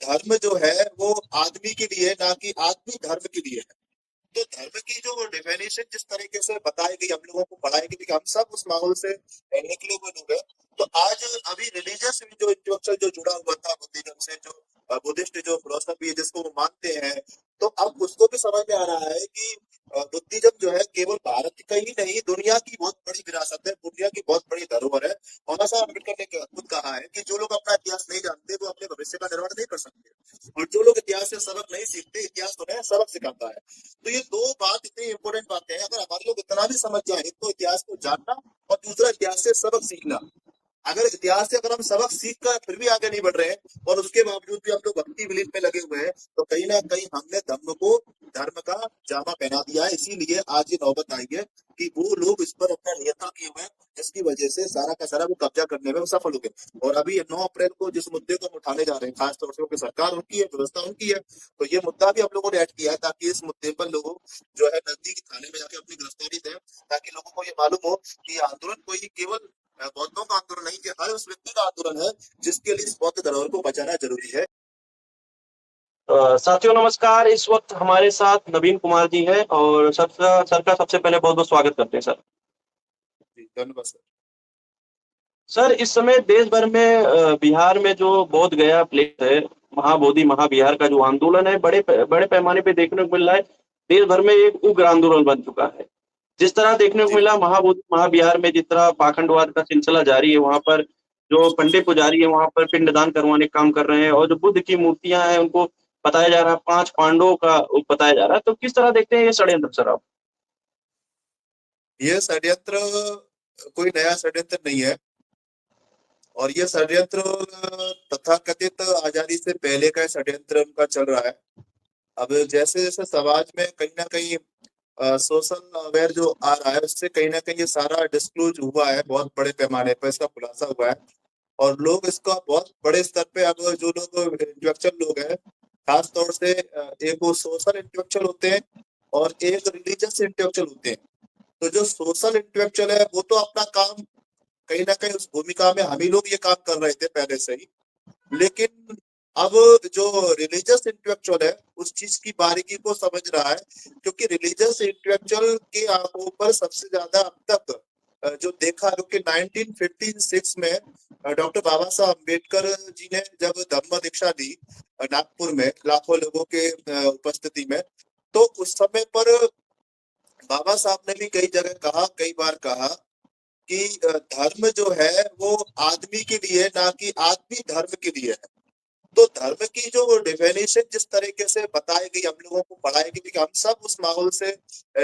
धर्म जो है वो आदमी के लिए, ना कि आदमी धर्म के लिए है। तो धर्म की जो डेफिनेशन जिस तरीके से बताई गई, हम लोगों को पढ़ाई गई कि हम सब उस माहौल से निकले हुए लोग हैं। तो आज अभी रिलीजियस जो इंटेलेक्चुअल जो जुड़ा हुआ था बुद्धिज्म से, जो बुद्धिस्ट जो फिलोसफी है जिसको वो मानते हैं, तो अब उसको भी समझ में आ रहा है कि बुद्धिज्म जो है केवल भारत का ही नहीं, दुनिया की बहुत बड़ी विरासत है, दुनिया की बहुत बड़ी धरोहर है। और बाबा साहब अम्बेडकर ने खुद कहा है कि जो लोग अपना इतिहास नहीं जानते वो अपने भविष्य का निर्माण नहीं कर सकते, और जो लोग इतिहास से सबक नहीं सीखते, इतिहास तो है सबक सिखाता है। तो ये दो बात इतनी इंपॉर्टेंट बातें हैं, अगर हमारे लोग इतना भी समझ जाए, एक तो इतिहास को जानना और दूसरा इतिहास से सबक सीखना। अगर इतिहास से अगर हम सबक सीख कर फिर भी आगे नहीं बढ़ रहे हैं और उसके बावजूद भी हम लोग भक्ति विलीन में लगे हुए हैं, तो कहीं ना कहीं हमने धर्म का जामा पहना दिया है। इसीलिए आज ये नौबत आई है कि वो लोग इस पर अपना नियंत्रण किए हुए हैं, जिसकी वजह से सारा का सारा वो कब्जा करने में वो सफल हो गए। और अभी 9 अप्रैल को जिस मुद्दे को हम उठाने जा रहे हैं, खासतौर से क्योंकि सरकार उनकी है, व्यवस्था उनकी है, तो ये मुद्दा भी हम लोगों ने ऐड किया है ताकि इस मुद्दे पर लोगों जो है नजदीकी थाने में जाके अपनी गिरफ्तारी दें, ताकि लोगों को ये मालूम हो कि आंदोलन कोई केवल बौद्धों का आंदोलन नहीं, कि हर उस व्यक्ति का आंदोलन है जिसके लिए इस बौद्ध धरोहर को बचाना जरूरी है। साथियों नमस्कार। इस वक्त हमारे साथ नवीन कुमार जी हैं और सर का सबसे पहले बहुत बहुत स्वागत करते हैं सर। जी धन्यवाद सर। सर इस समय देश भर में बिहार में जो बोध गया प्लेस है, महाबोधि महाविहार का जो आंदोलन है, बड़े बड़े पैमाने पे देखने को मिल रहा है। देश भर में एक उग्र आंदोलन बन चुका है। जिस तरह देखने को जी मिला महाबोधि महाविहार में, जिस तरह पाखंडवाद का सिलसिला जारी है, वहां पर जो पंडित पुजारी है वहां पर पिंडदान करवाने का काम कर रहे हैं, और जो बुद्ध की मूर्तियां हैं उनको बताया जा रहा है 5 पांडवों का बताया जा रहा है। तो किस तरह देखते हैं ये षड्यंत्र सर आप? ये षड्यंत्र कोई नया षड्यंत्र नहीं है, और ये षड्यंत्र तथाकथित आजादी से पहले का षड्यंत्र उनका चल रहा है। अब जैसे जैसे समाज में कहीं ना कहीं सोशल अवेयर जो आ रहा है, उससे कहीं ना कहीं ये सारा डिस्क्लोज हुआ है, बहुत बड़े पैमाने पर इसका खुलासा हुआ है। और लोग इसका बहुत बड़े स्तर पे, अब जो लोग इंटेलेक्चुअल लोग हैं, खास तौर से एक वो सोशल इंटेलेक्चुअल होते हैं और एक रिलीजियस इंटेलेक्चुअल होते हैं। तो जो सोशल इंटेलेक्चुअल है वो तो अपना काम कहीं ना कहीं उस भूमिका में हम ही लोग ये काम कर रहे थे पहले से ही। लेकिन अब जो रिलीजियस इंटेलेक्चुअल है उस चीज की बारीकी को समझ रहा है, क्योंकि रिलीजियस इंटेलेक्चुअल के आंखों पर सबसे ज्यादा अब तक जो देखा, क्योंकि 1956 में डॉक्टर बाबा साहब अम्बेडकर जी ने जब धम्म दीक्षा दी नागपुर में लाखों लोगों के उपस्थिति में, तो उस समय पर बाबा साहब ने भी कई जगह कहा, कई बार कहा कि धर्म जो है वो आदमी के लिए, ना कि आदमी धर्म के लिए है। तो धर्म की जो डेफिनेशन जिस तरीके से बताई गई, हम लोगों को पढ़ाई गई कि हम सब उस माहौल से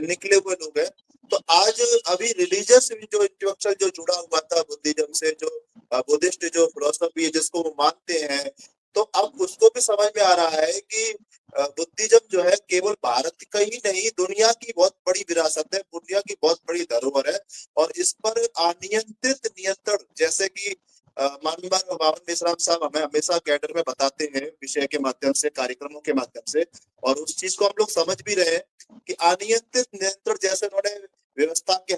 निकले हुए लोग हैं। तो आज अभी रिलीजियस जो इंटेलेक्चुअल जो जुड़ा हुआ था बुद्धिज्म से, जो बुद्धिस्ट जो फिलोसफी है जिसको वो मानते हैं, तो अब उसको भी समझ में आ रहा है कि बुद्धिज्म जो है केवल भारत का ही नहीं, दुनिया की बहुत बड़ी विरासत है, दुनिया की बहुत बड़ी धरोहर है। और इस पर अनियंत्रित नियंत्रण, जैसे कि माननीय बावन मिश्रा साहब हमें हमेशा कैडर में बताते हैं विषय के माध्यम से, कार्यक्रमों के माध्यम से, और उस चीज को हम लोग समझ भी रहे हैं कि अनियंत्रित नियंत्रण जैसे उन्होंने व्यवस्था के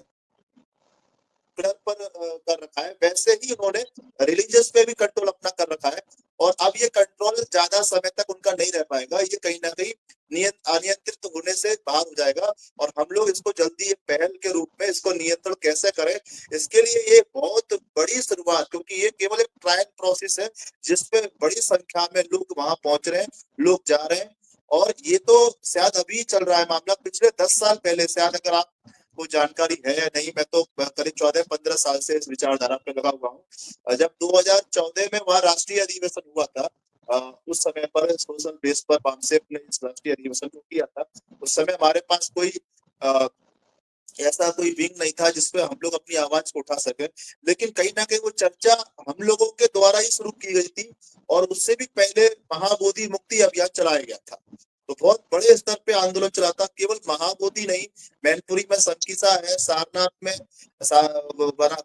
पर कर रखा है, वैसे ही उन्होंने रिलीजियस पे भी कंट्रोल अपना कर रखा है। और अब ये कंट्रोल ज्यादा समय तक उनका नहीं रह पाएगा, ये कहीं ना कहीं अनियंत्रित होने से बाहर हो जाएगा। और हम लोग इसको जल्दी एक पहल के रूप में इसको नियंत्रण कैसे करें, इसके लिए ये बहुत बड़ी शुरुआत, क्योंकि ये केवल एक ट्रायल प्रोसेस है जिसपे बड़ी संख्या में लोग वहां पहुंच रहे हैं, लोग जा रहे हैं। और ये तो शायद अभी चल रहा है मामला, पिछले 10 साल पहले शायद, अगर आप को जानकारी है या नहीं, मैं तो करीब 14-15 साल से इस विचारधारा पे लगा हुआ हूँ। जब 2014 में वहाँ राष्ट्रीय अधिवेशन हुआ था, उस समय पर सोशल बेस पर पामसेप ने इस राष्ट्रीय अधिवेशन को किया था। उस समय हमारे पास कोई अ, ऐसा कोई विंग नहीं था जिसपे हम लोग अपनी आवाज को उठा सके, लेकिन कहीं ना कहीं वो चर्चा हम लोगों के द्वारा ही शुरू की गई थी। और उससे भी पहले महाबोधि मुक्ति अभियान चलाया गया था। तो बहुत बड़े स्तर पे आंदोलन चला था, केवल महाबोधि नहीं, मैनपुरी में संकिसा है, सारनाथ में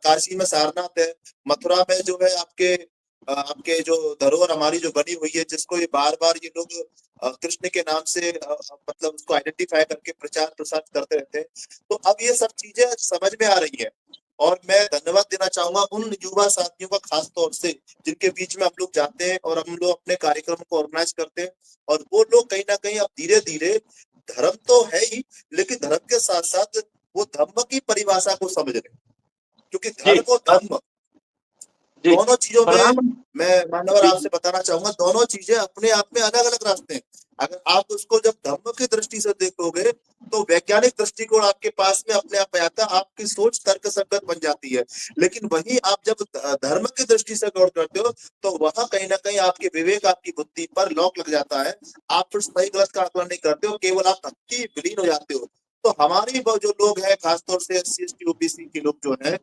काशी में सारनाथ है, मथुरा में जो है आपके जो धरोहर हमारी जो बनी हुई है, जिसको ये बार बार ये लोग कृष्ण के नाम से मतलब उसको आइडेंटिफाई करके प्रचार प्रसार करते रहते हैं। तो अब ये सब चीजें समझ में आ रही है। और मैं धन्यवाद देना चाहूंगा उन युवा साथियों का खास तौर से जिनके बीच में हम लोग जाते हैं और हम लोग अपने कार्यक्रम को ऑर्गेनाइज करते हैं। और वो लोग कहीं ना कहीं अब धीरे धीरे धर्म तो है ही, लेकिन धर्म के साथ साथ वो धम्म की परिभाषा को समझ रहे हैं, क्योंकि जी धर्म और धम्म जी दोनों चीजों में प्रधानमंत्री मैं मानवर जी आपसे बताना चाहूंगा, दोनों चीजें अपने आप में अलग अलग रास्ते हैं। अगर आप उसको जब धर्म की दृष्टि से देखोगे तो वैज्ञानिक दृष्टिकोण आपके पास में अपने आप आता है, आपकी सोच तर्क संगत बन जाती है। लेकिन वही आप जब धर्म की दृष्टि से गौर करते हो तो वहां कहीं ना कहीं आपके विवेक आपकी बुद्धि पर लॉक लग जाता है। आप फिर सही गलत का आकलन नहीं करते हो, केवल आप भक्ति विलीन हो जाते हो। तो हमारी वो जो लोग हैं खासतौर से SC ST OBC के लोग जो है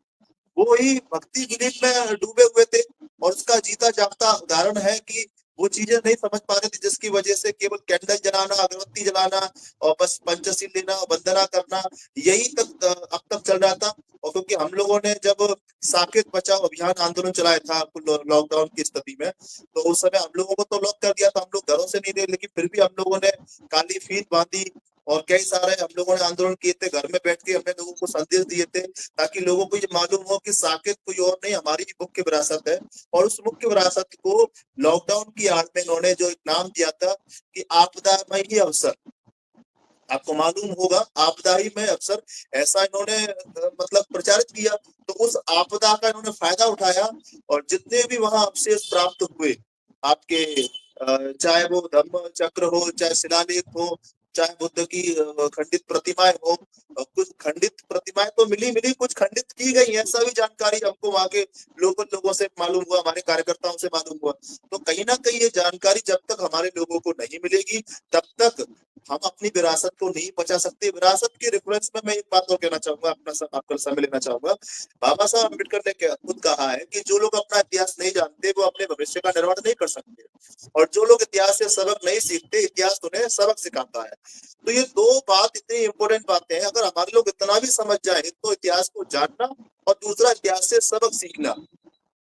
वो ही भक्ति विलीन में डूबे हुए थे। और उसका जीता जागता उदाहरण है कि वो चीजें नहीं समझ पा रहे थे, जिसकी वजह से केवल कैंडल जलाना, अगरबत्ती जलाना और बस पंचशील लेना, वंदना करना, यही तक अब तक चल रहा था। और क्योंकि हम लोगों ने जब साकेत बचाओ अभियान आंदोलन चलाया था लॉकडाउन की स्थिति में, तो उस समय हम लोगों को तो लॉक कर दिया था, हम लोग घरों से नहीं रहे, लेकिन फिर भी हम लोगों ने काली फीत बांधी और कई सारे हम लोगों ने आंदोलन किए थे, घर में बैठ के हमने लोगों को संदेश दिए थे ताकि लोगों को ये मालूम हो कि साकेत कोई और नहीं, हमारी मुख्य विरासत है। और उस मुख्य विरासत को लॉकडाउन की आड़ में इन्होंने जो एक नाम दिया था कि आपदा में ही अवसर, आपको मालूम होगा आपदा ही में अवसर, ऐसा इन्होंने मतलब प्रचारित किया। तो उस आपदा का इन्होंने फायदा उठाया और जितने भी वहां अवशेष प्राप्त हुए आपके, चाहे वो धम्म चक्र हो, चाहे शिलालेख हो, चाहे बुद्ध की खंडित प्रतिमाएं हो, कुछ खंडित प्रतिमाएं तो मिली मिली, कुछ खंडित की गई है, ऐसा भी जानकारी हमको वहां के लोकल लोगों से मालूम हुआ, हमारे कार्यकर्ताओं से मालूम हुआ। तो कहीं ना कहीं ये जानकारी जब तक हमारे लोगों को नहीं मिलेगी तब तक हम अपनी विरासत को नहीं बचा सकते। विरासत के रेफरेंस में मैं एक बात और कहना चाहूंगा, आपका समय लेना चाहूंगा। बाबा साहब अम्बेडकर ने खुद कहा है कि जो लोग अपना इतिहास नहीं जानते वो अपने भविष्य का निर्माण नहीं कर सकते, और जो लोग इतिहास से सबक नहीं सीखते इतिहास उन्हें सबक सिखाता है। तो ये दो बात इतनी इंपॉर्टेंट बातें हैं, अगर हमारे लोग इतना भी समझ जाए तो इतिहास को जानना और दूसरा इतिहास से सबक सीखना।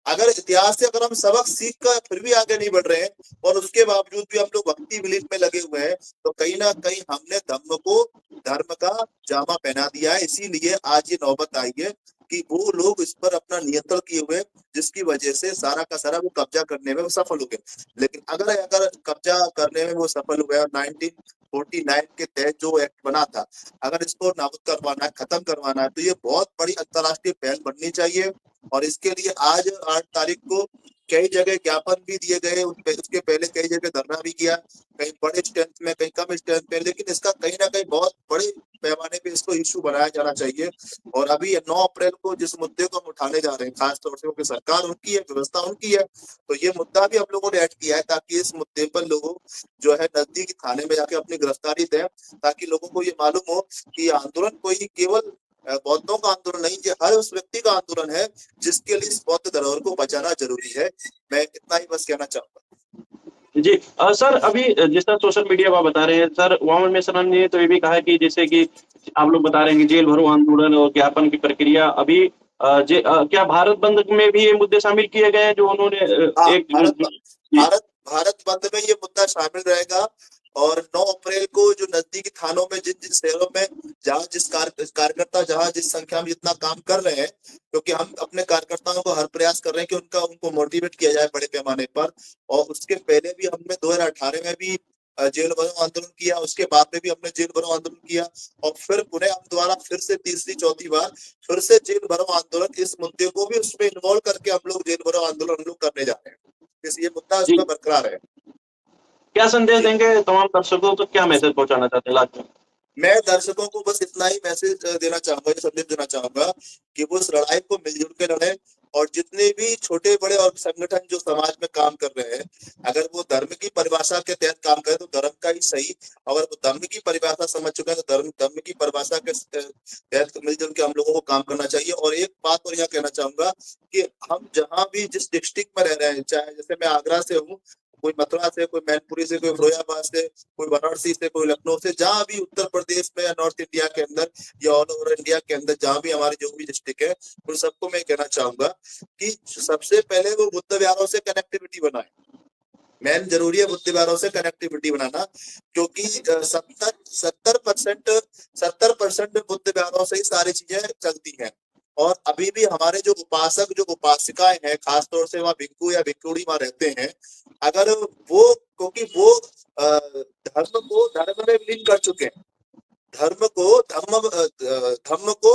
अगर इतिहास से अगर हम सबक सीख कर फिर भी आगे नहीं बढ़ रहे हैं और उसके बावजूद भी हम लोग भक्ति विलीन में लगे हुए हैं, तो कहीं ना कहीं हमने धर्म को धर्म का जामा पहना दिया है। इसीलिए आज ये नौबत आई है कि वो लोग इस पर अपना नियंत्रण किए हुए, जिसकी वजह से सारा का सारा वो कब्जा करने में वो सफल हो गए। लेकिन अगर अगर कब्जा करने में वो सफल हुए और 1949 के तहत जो एक्ट बना था, अगर इसको नाबूद करवाना है, खत्म करवाना है, तो ये बहुत बड़ी अंतर्राष्ट्रीय पहल बननी चाहिए। और इसके लिए आज 8 तारीख को कई जगह ज्ञापन भी दिए गए, उसके पहले कई जगह धरना भी किया, कहीं बड़े स्ट्रेंथ में, कहीं कम स्ट्रेंथ में, लेकिन इसका कहीं ना कहीं बहुत बड़े पैमाने पे इसको इश्यू बनाया जाना चाहिए। और अभी 9 अप्रैल को जिस मुद्दे को हम उठाने जा रहे हैं, खास तौर से क्योंकि सरकार उनकी है, व्यवस्था उनकी है, तो ये मुद्दा भी हम लोगों ने ऐड किया है ताकि इस मुद्दे पर लोगों जो है नजदीकी थाने में जाके अपनी गिरफ्तारी दें, ताकि लोगों को ये मालूम हो कि आंदोलन कोई केवल बौद्धों का आंदोलन नहीं, ये हर उस व्यक्ति का आंदोलन है जिसके लिए इस बौद्ध धरोहर को बचाना जरूरी है। मैं इतना ही बस कहना चाहूंगा। जी सर, अभी जिस तरह सोशल मीडिया पर बता रहे हैं सर, वामन मिश्रा ने तो ये भी कहा कि जैसे कि आप लोग बता रहे हैं कि जेल भरो आंदोलन और ज्ञापन की प्रक्रिया, अभी क्या भारत बंद में भी ये मुद्दे शामिल किए गए हैं जो उन्होंने हाँ, एक जी भारत बंद में ये मुद्दा शामिल रहेगा। और 9 अप्रैल को जो नजदीकी थानों में जिन जिन शहरों में जहाँ जिस कार्यकर्ता जहाँ जिस संख्या में जितना काम कर रहे हैं, क्योंकि हम अपने कार्यकर्ताओं को हर प्रयास कर रहे हैं कि उनको मोटिवेट किया जाए बड़े पैमाने पर। और उसके पहले भी हमने 2018 में भी जेल भरो आंदोलन किया, उसके बाद में भी हमने जेल भरो आंदोलन किया, और फिर पुनः हम दोबारा फिर से तीसरी चौथी बार फिर से जेल भरो आंदोलन, इस मुद्दे को भी उसमें इन्वॉल्व करके हम लोग जेल भरो आंदोलन हम लोग करने जा रहे हैं। ये मुद्दा जी इसमें बरकरार है। क्या संदेश जी, देंगे तमाम दर्शकों को, क्या मैसेज पहुंचाना चाहते हैं लास्ट में? मैं दर्शकों को बस इतना ही मैसेज देना चाहूंगा, ये संदेश देना चाहूंगा कि वो इस लड़ाई को मिलजुल के लड़े। और जितने भी छोटे बड़े और संगठन जो समाज में काम कर रहे हैं, अगर वो धर्म की परिभाषा के तहत काम करे तो धर्म का ही सही, अगर वो धर्म की परिभाषा समझ चुके हैं तो धर्म की परिभाषा के तहत मिलजुल के हम लोगों को काम करना चाहिए। और एक बात और यहाँ कहना चाहूंगा कि हम जहाँ भी जिस डिस्ट्रिक्ट में रह रहे हैं, चाहे जैसे मैं आगरा से हूँ, कोई मथुरा से, कोई मैनपुरी से, कोई फिरोजाबाद से, कोई वाराणसी से, कोई लखनऊ से, जहाँ भी उत्तर प्रदेश में या नॉर्थ इंडिया के अंदर या ऑल ओवर इंडिया के अंदर जहाँ भी हमारे जो भी डिस्ट्रिक्ट है, उन सबको मैं कहना चाहूंगा कि सबसे पहले वो बुद्ध विहारों से कनेक्टिविटी बनाए। मेन जरूरी है बुद्ध विहारों से कनेक्टिविटी बनाना, क्योंकि 70% बुद्ध विहारों से ही सारी चीजें चलती हैं। और अभी भी हमारे जो उपासक जो उपासिकाएं हैं, खासतौर से वहाँ भिक्खु या भिक्षुणी वहाँ रहते हैं, अगर वो, क्योंकि वो धर्म को धर्म में विलीन कर चुके हैं, धर्म को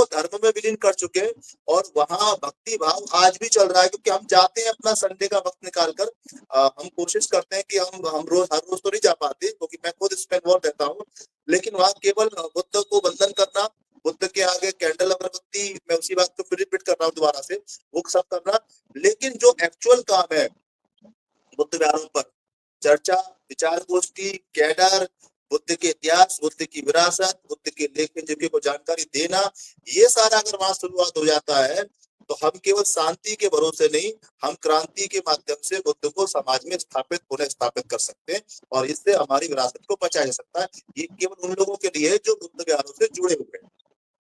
धर्म में विलीन कर चुके हैं, और वहाँ भक्ति भाव आज भी चल रहा है। क्योंकि हम जाते हैं अपना संडे का वक्त निकाल कर, हम कोशिश करते हैं कि हम हर रोज तो नहीं जा पाते, क्योंकि मैं खुद इसमें इन्वॉल्व रहता हूँ, लेकिन वहाँ केवल बुद्ध को वंदन करना, बुद्ध के आगे कैंडल अगरबत्ती, मैं उसी बात को फिर रिपीट कर रहा हूँ दोबारा से, वो सब करना। लेकिन जो एक्चुअल काम है बुद्ध विहारों पर, चर्चा, विचार गोष्ठी, कैडर, बुद्ध के इतिहास, बुद्ध की विरासत, बुद्ध के लेखे जोखे को जानकारी देना, ये सारा अगर वहां शुरुआत हो जाता है, तो हम केवल शांति के भरोसे नहीं, हम क्रांति के माध्यम से बुद्ध को समाज में स्थापित कर सकते हैं, और इससे हमारी विरासत को बचाया जा सकता है। ये केवल उन लोगों के लिए जो बुद्ध विहारों से जुड़े हुए हैं।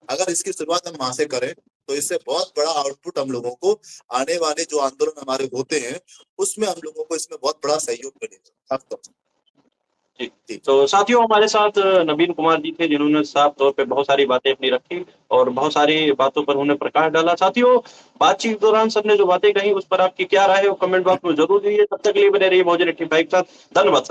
अगर इसकी शुरुआत हम वहां से करें, तो इससे बहुत बड़ा आउटपुट हम लोगों को आने वाले जो आंदोलन हमारे होते हैं, उसमें हम लोगों को इसमें बहुत बड़ा सहयोग मिलेगा। जी। तो साथियों, हमारे साथ नवीन कुमार जी थे, जिन्होंने साफ तौर पे बहुत सारी बातें अपनी रखी और बहुत सारी बातों पर उन्होंने प्रकाश डाला। साथियों, बातचीत के दौरान सबने जो बातें कही, उस पर आपकी क्या राय है वो कमेंट बॉक्स में जरूर दीजिए। तब तक के लिए बने रहिए मौज 85 के साथ। धन्यवाद सर।